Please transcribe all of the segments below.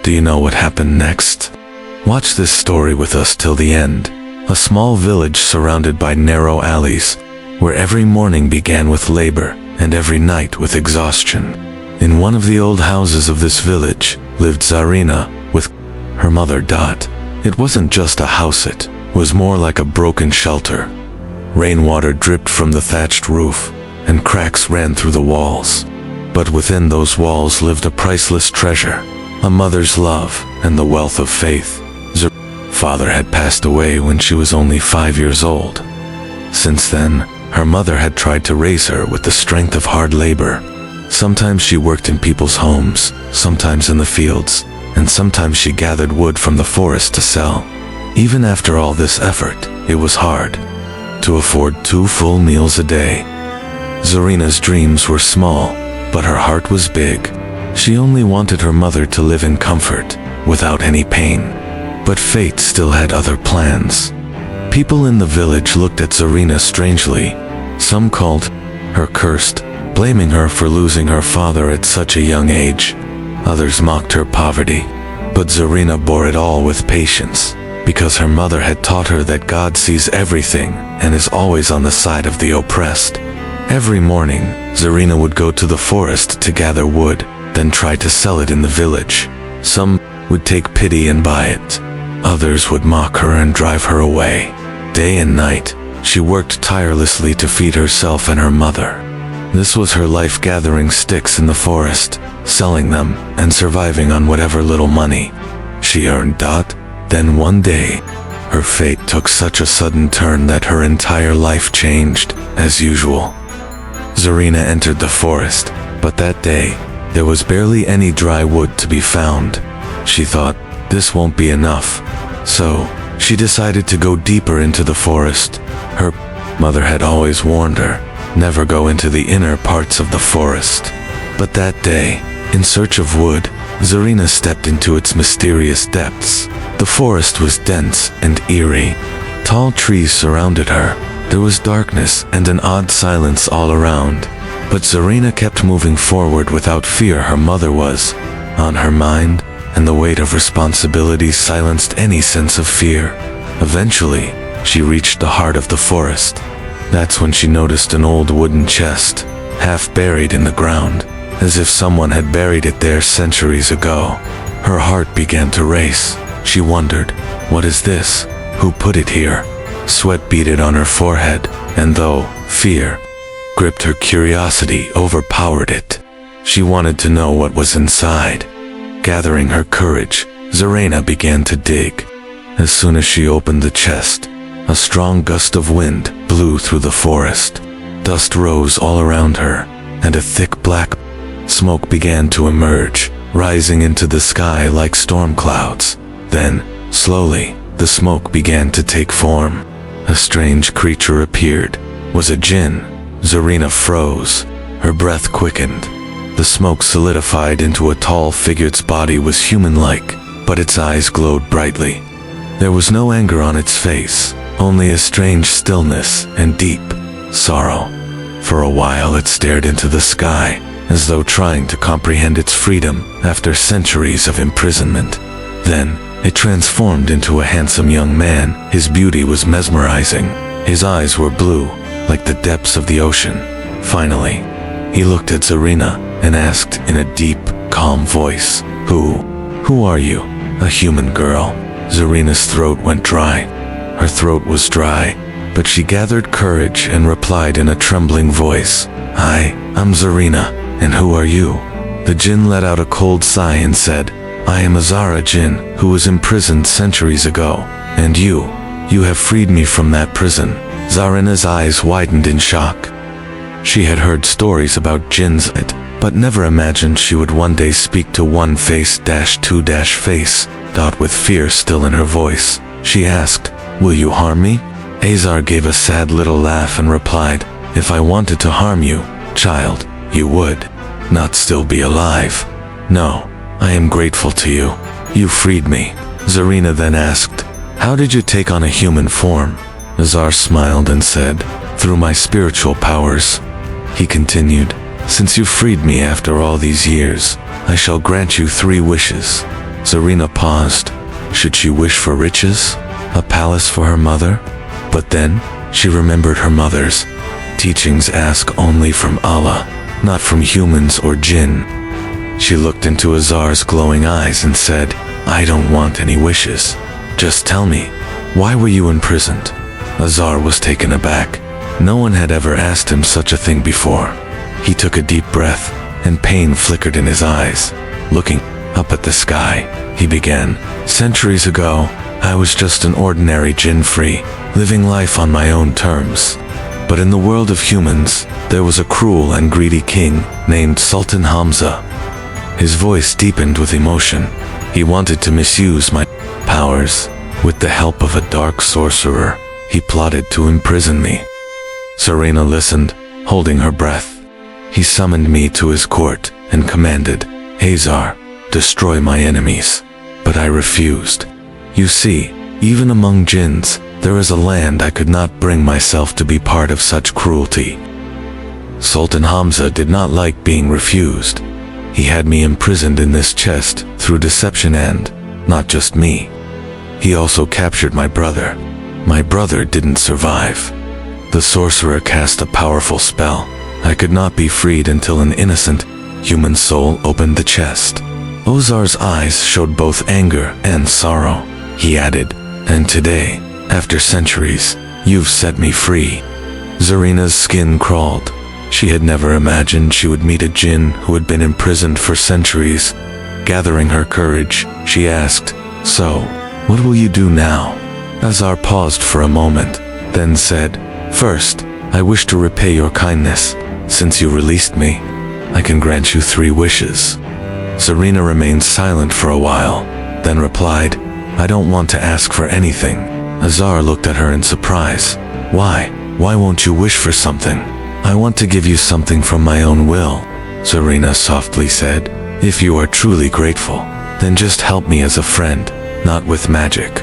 Do you know what happened next? Watch this story with us till the end. A small village surrounded by narrow alleys, where every morning began with labor and every night with exhaustion. In one of the old houses of this village lived Zarina with her mother Dot. It wasn't just a house, it was more like a broken shelter. Rainwater dripped from the thatched roof, and cracks ran through the walls. But within those walls lived a priceless treasure, a mother's love and the wealth of faith. Zarina's father had passed away when she was only 5 years old. Since then, her mother had tried to raise her with the strength of hard labor. Sometimes she worked in people's homes, sometimes in the fields, and sometimes she gathered wood from the forest to sell. Even after all this effort, it was hard to afford 2 full meals a day. Zarina's dreams were small, but her heart was big. She only wanted her mother to live in comfort, without any pain. But fate still had other plans. People in the village looked at Zarina strangely. Some called her cursed, blaming her for losing her father at such a young age. Others mocked her poverty. But Zarina bore it all with patience, because her mother had taught her that God sees everything and is always on the side of the oppressed. Every morning, Zarina would go to the forest to gather wood, then try to sell it in the village. Some would take pity and buy it. Others would mock her and drive her away. Day and night, she worked tirelessly to feed herself and her mother. This was her life, gathering sticks in the forest, selling them, and surviving on whatever little money she earned. Then one day, her fate took such a sudden turn that her entire life changed. As usual, Zarina entered the forest, but that day, there was barely any dry wood to be found. She thought, this won't be enough. So, she decided to go deeper into the forest. Her mother had always warned her, never go into the inner parts of the forest. But that day, in search of wood, Zarina stepped into its mysterious depths. The forest was dense and eerie. Tall trees surrounded her. There was darkness and an odd silence all around. But Zarina kept moving forward without fear. Her mother was on her mind, and the weight of responsibility silenced any sense of fear. Eventually, she reached the heart of the forest. That's when she noticed an old wooden chest, half buried in the ground, as if someone had buried it there centuries ago. Her heart began to race. She wondered, what is this? Who put it here? Sweat beaded on her forehead, and though fear gripped her, curiosity overpowered it. She wanted to know what was inside. Gathering her courage, Zarina began to dig. As soon as she opened the chest, a strong gust of wind blew through the forest. Dust rose all around her, and a thick black smoke began to emerge, rising into the sky like storm clouds. Then, slowly, the smoke began to take form. A strange creature appeared. Was a Jinn. Zarina froze. Her breath quickened. The smoke solidified into a tall figure. Its body was human-like, but its eyes glowed brightly. There was no anger on its face, only a strange stillness and deep sorrow. For a while it stared into the sky, as though trying to comprehend its freedom after centuries of imprisonment. Then, it transformed into a handsome young man. His beauty was mesmerizing. His eyes were blue, like the depths of the ocean. Finally, he looked at Zarina and asked in a deep, calm voice, Who are you? A human girl. Zarina's throat went dry. Her throat was dry, but she gathered courage and replied in a trembling voice, I'm Zarina, and who are you? The Jinn let out a cold sigh and said, I am Azara Jinn, who was imprisoned centuries ago, and you have freed me from that prison. Zarina's eyes widened in shock. She had heard stories about jinns, but never imagined she would one day speak to one-face-2-face. With fear still in her voice, she asked, Will you harm me? Azar gave a sad little laugh and replied, If I wanted to harm you, child, you would not still be alive. No, I am grateful to you. You freed me. Zarina then asked, How did you take on a human form? Azar smiled and said, Through my spiritual powers. He continued, Since you freed me after all these years, I shall grant you 3 wishes. Zarina paused. Should she wish for riches? A palace for her mother? But then, she remembered her mother's teachings ask only from Allah, not from humans or jinn. She looked into Azar's glowing eyes and said, I don't want any wishes. Just tell me, why were you imprisoned? Azar was taken aback. No one had ever asked him such a thing before. He took a deep breath, and pain flickered in his eyes. Looking up at the sky, he began, Centuries ago, I was just an ordinary jinn-free, living life on my own terms. But in the world of humans, there was a cruel and greedy king named Sultan Hamza. His voice deepened with emotion. He wanted to misuse my powers. With the help of a dark sorcerer, he plotted to imprison me. Zarina listened, holding her breath. He summoned me to his court and commanded, Azar, destroy my enemies. But I refused. You see, even among jinns, there is a land I could not bring myself to be part of such cruelty. Sultan Hamza did not like being refused. He had me imprisoned in this chest through deception and, not just me, he also captured my brother. My brother didn't survive. The sorcerer cast a powerful spell. I could not be freed until an innocent, human soul opened the chest. Ozar's eyes showed both anger and sorrow. He added, and today, after centuries, you've set me free. Zarina's skin crawled. She had never imagined she would meet a jinn who had been imprisoned for centuries. Gathering her courage, she asked, So, what will you do now? Azar paused for a moment, then said, First, I wish to repay your kindness. Since you released me, I can grant you 3 wishes. Zarina remained silent for a while, then replied, I don't want to ask for anything. Azar looked at her in surprise. Why? Why won't you wish for something? I want to give you something from my own will, Zarina softly said. If you are truly grateful, then just help me as a friend, not with magic.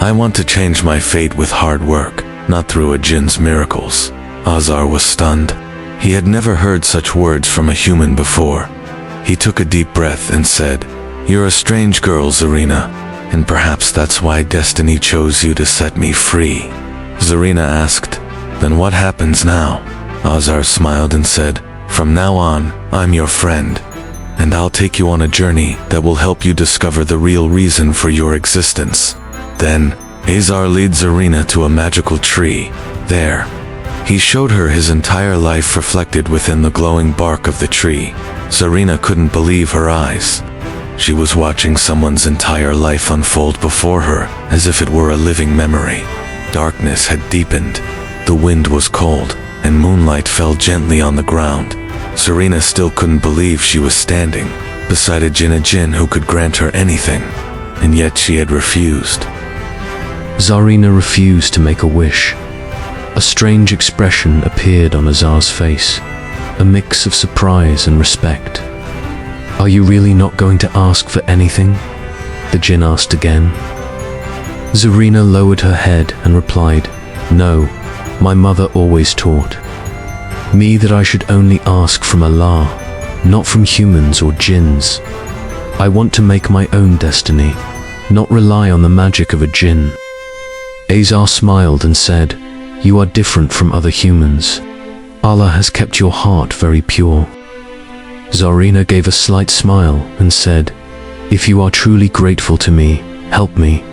I want to change my fate with hard work, not through a jinn's miracles. Azar was stunned. He had never heard such words from a human before. He took a deep breath and said, You're a strange girl, Zarina, and perhaps that's why destiny chose you to set me free. Zarina asked, Then what happens now? Azar smiled and said, From now on, I'm your friend, and I'll take you on a journey that will help you discover the real reason for your existence. Then, Azar led Zarina to a magical tree. There, he showed her his entire life reflected within the glowing bark of the tree. Zarina couldn't believe her eyes. She was watching someone's entire life unfold before her, as if it were a living memory. Darkness had deepened. The wind was cold, and moonlight fell gently on the ground. Zarina still couldn't believe she was standing beside a jinn who could grant her anything, and yet she had refused. Zarina refused to make a wish. A strange expression appeared on Azar's face, a mix of surprise and respect. Are you really not going to ask for anything? The jinn asked again. Zarina lowered her head and replied, No, my mother always taught me that I should only ask from Allah, not from humans or jinns. I want to make my own destiny, not rely on the magic of a jinn. Azar smiled and said, You are different from other humans. Allah has kept your heart very pure. Zarina gave a slight smile and said, If you are truly grateful to me, help me,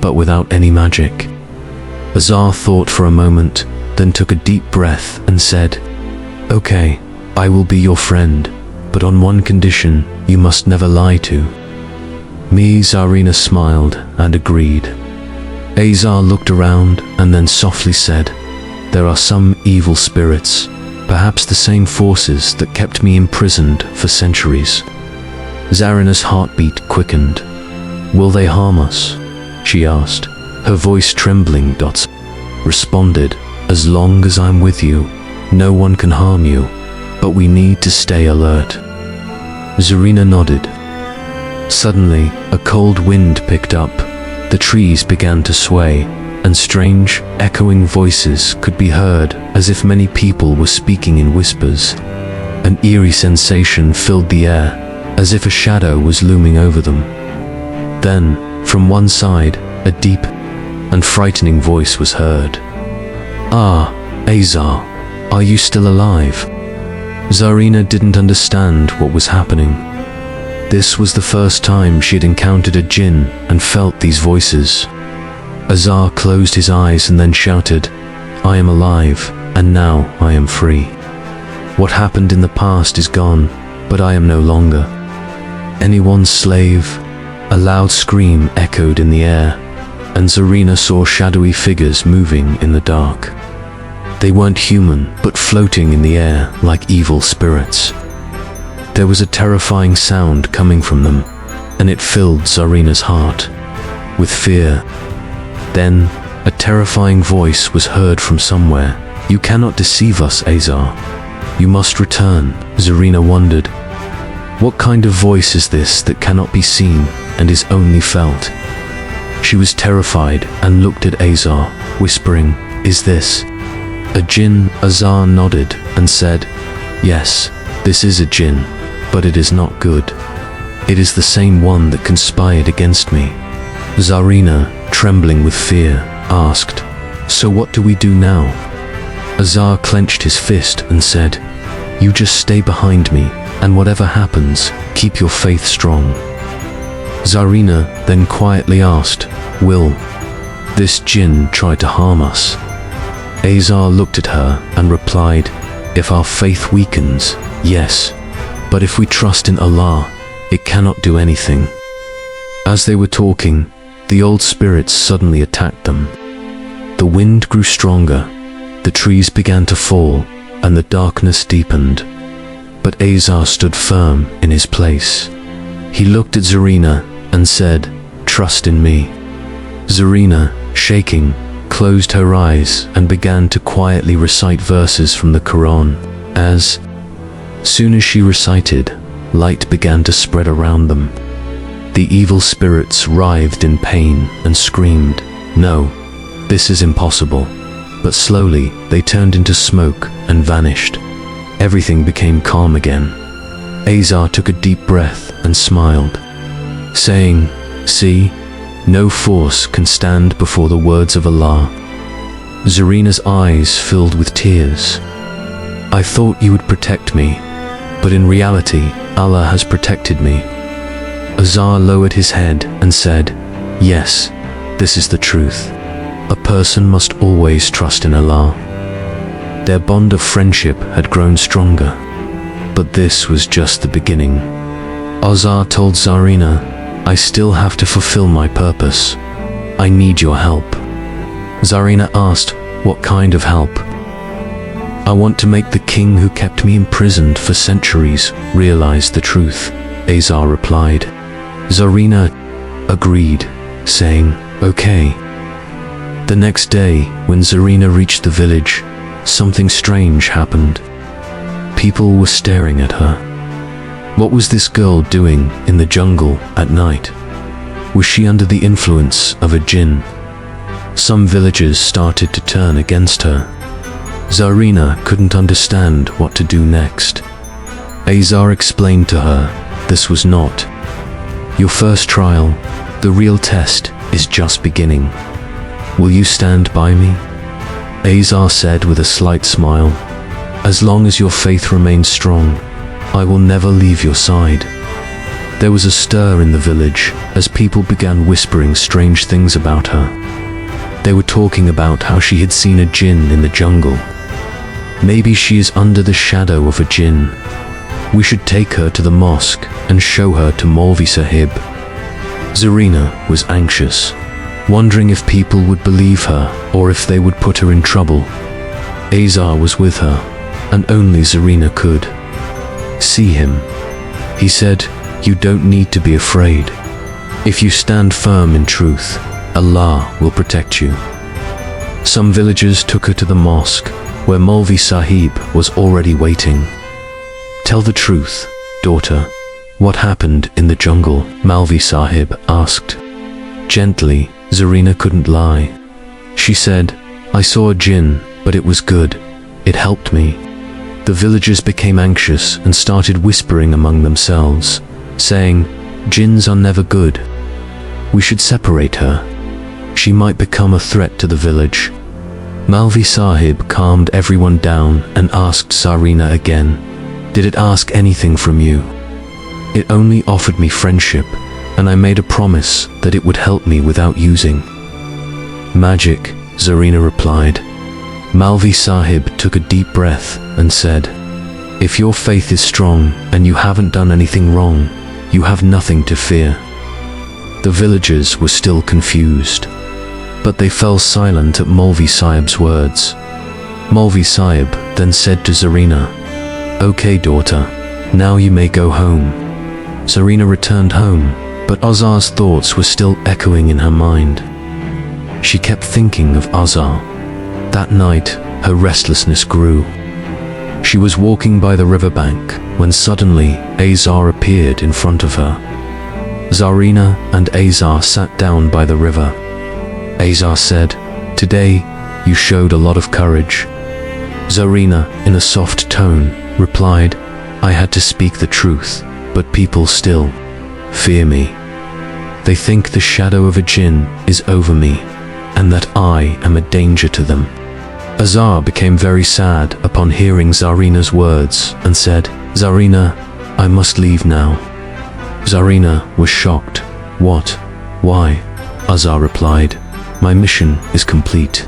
but without any magic. Azar thought for a moment, then took a deep breath and said, Okay, I will be your friend, but on one condition you must never lie to me. Zarina smiled and agreed. Azar looked around and then softly said, There are some evil spirits, perhaps the same forces that kept me imprisoned for centuries. Zarina's heartbeat quickened. Will they harm us? She asked, her voice trembling. Responded, As long as I'm with you, no one can harm you, but we need to stay alert. Zarina nodded. Suddenly, a cold wind picked up. The trees began to sway, and strange, echoing voices could be heard as if many people were speaking in whispers. An eerie sensation filled the air, as if a shadow was looming over them. Then, from one side, a deep and frightening voice was heard. "Ah, Azar, are you still alive?" Zarina didn't understand what was happening. This was the first time she had encountered a Jinn and felt these voices. Azar closed his eyes and then shouted, "I am alive, and now I am free. What happened in the past is gone, but I am no longer anyone's slave." A loud scream echoed in the air, and Zarina saw shadowy figures moving in the dark. They weren't human, but floating in the air like evil spirits. There was a terrifying sound coming from them, and it filled Zarina's heart with fear. Then, a terrifying voice was heard from somewhere. "You cannot deceive us, Azar. You must return." Zarina wondered, what kind of voice is this that cannot be seen and is only felt? She was terrified and looked at Azar, whispering, "Is this a Jinn?" Azar nodded and said, "Yes, this is a Jinn, but it is not good. It is the same one that conspired against me." Zarina, trembling with fear, asked, "So what do we do now?" Azar clenched his fist and said, "You just stay behind me, and whatever happens, keep your faith strong." Zarina then quietly asked, "Will this Jinn try to harm us?" Azar looked at her and replied, "If our faith weakens, yes, but if we trust in Allah, it cannot do anything." As they were talking, the old spirits suddenly attacked them. The wind grew stronger, the trees began to fall, and the darkness deepened. But Azar stood firm in his place. He looked at Zarina and said, "Trust in me." Zarina, shaking, closed her eyes and began to quietly recite verses from the Quran. As soon as she recited, light began to spread around them. The evil spirits writhed in pain and screamed, "No, this is impossible." But slowly they turned into smoke and vanished. Everything became calm again. Azar took a deep breath and smiled, saying, "See, no force can stand before the words of Allah." Zarina's eyes filled with tears. "I thought you would protect me, but in reality, Allah has protected me." Azar lowered his head and said, "Yes, this is the truth. A person must always trust in Allah." Their bond of friendship had grown stronger, but this was just the beginning. Azar told Zarina, "I still have to fulfill my purpose. I need your help." Zarina asked, "What kind of help?" "I want to make the king who kept me imprisoned for centuries realize the truth," Azar replied. Zarina agreed, saying, "Okay." The next day, when Zarina reached the village, something strange happened. People were staring at her. What was this girl doing in the jungle at night? Was she under the influence of a Jinn? Some villagers started to turn against her. Zarina couldn't understand what to do next. Azar explained to her, "This was not your first trial. The real test is just beginning. Will you stand by me?" Azar said with a slight smile, "As long as your faith remains strong, I will never leave your side." There was a stir in the village as people began whispering strange things about her. They were talking about how she had seen a Jinn in the jungle. "Maybe she is under the shadow of a Jinn. We should take her to the mosque and show her to Maulvi Sahib." Zarina was anxious, wondering if people would believe her or if they would put her in trouble. Azar was with her, and only Zarina could see him. He said, "You don't need to be afraid. If you stand firm in truth, Allah will protect you." Some villagers took her to the mosque, where Maulvi Sahib was already waiting. "Tell the truth, daughter. What happened in the jungle?" Maulvi Sahib asked. Gently, Zarina couldn't lie. She said, "I saw a Jinn, but it was good. It helped me." The villagers became anxious and started whispering among themselves, saying, "Jinns are never good. We should separate her. She might become a threat to the village. Malvi Sahib calmed everyone down and asked Zarina again, "Did it ask anything from you?" "It only offered me friendship, and I made a promise that it would help me without using." "Magic," Zarina replied. Malvi Sahib took a deep breath and said, "If your faith is strong and you haven't done anything wrong, you have nothing to fear." The villagers were still confused, but they fell silent at Malvi Sahib's words. Malvi Sahib then said to Zarina, "Okay, daughter, now you may go home." Zarina returned home, but Azar's thoughts were still echoing in her mind. She kept thinking of Azar. That night, her restlessness grew. She was walking by the riverbank when suddenly Azar appeared in front of her. Zarina and Azar sat down by the river. Azar said, "Today, you showed a lot of courage." Zarina, in a soft tone, replied, "I had to speak the truth, but people still fear me. They think the shadow of a Jinn is over me, and that I am a danger to them." Azar became very sad upon hearing Zarina's words and said, "Zarina, I must leave now." Zarina was shocked. "What? Why?" Azar replied, "My mission is complete.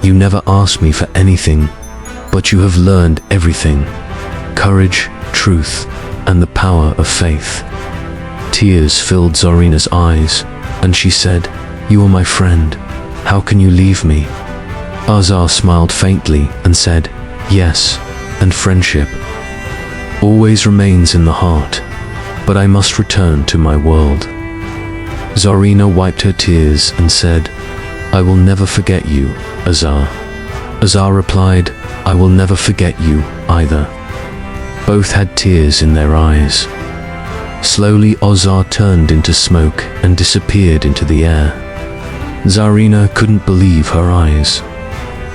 You never asked me for anything, but you have learned everything: courage, truth, and the power of faith." Tears filled Zarina's eyes, and she said, "You are my friend. How can you leave me?" Azar smiled faintly and said, "Yes, and friendship always remains in the heart, but I must return to my world." Zarina wiped her tears and said, "I will never forget you, Azar." Azar replied, "I will never forget you either." Both had tears in their eyes. Slowly Azar turned into smoke and disappeared into the air. Zarina couldn't believe her eyes.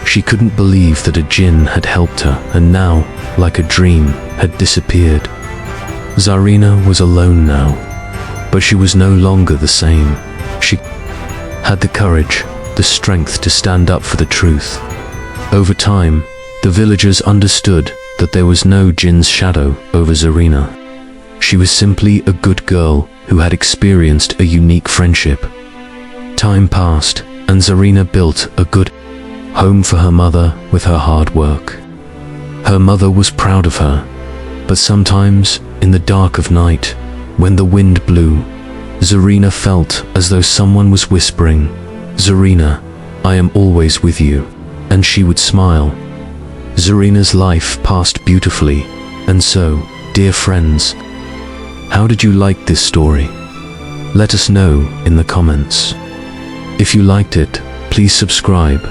She couldn't believe that a Jinn had helped her and now, like a dream, had disappeared. Zarina was alone now, but she was no longer the same. She had the courage, the strength to stand up for the truth. Over time, the villagers understood that there was no Jinn's shadow over Zarina. She was simply a good girl who had experienced a unique friendship. Time passed, and Zarina built a good home for her mother with her hard work. Her mother was proud of her, but sometimes, in the dark of night, when the wind blew, Zarina felt as though someone was whispering, "Zarina, I am always with you," and she would smile. Zarina's life passed beautifully, and so, dear friends, how did you like this story? Let us know in the comments. If you liked it, please subscribe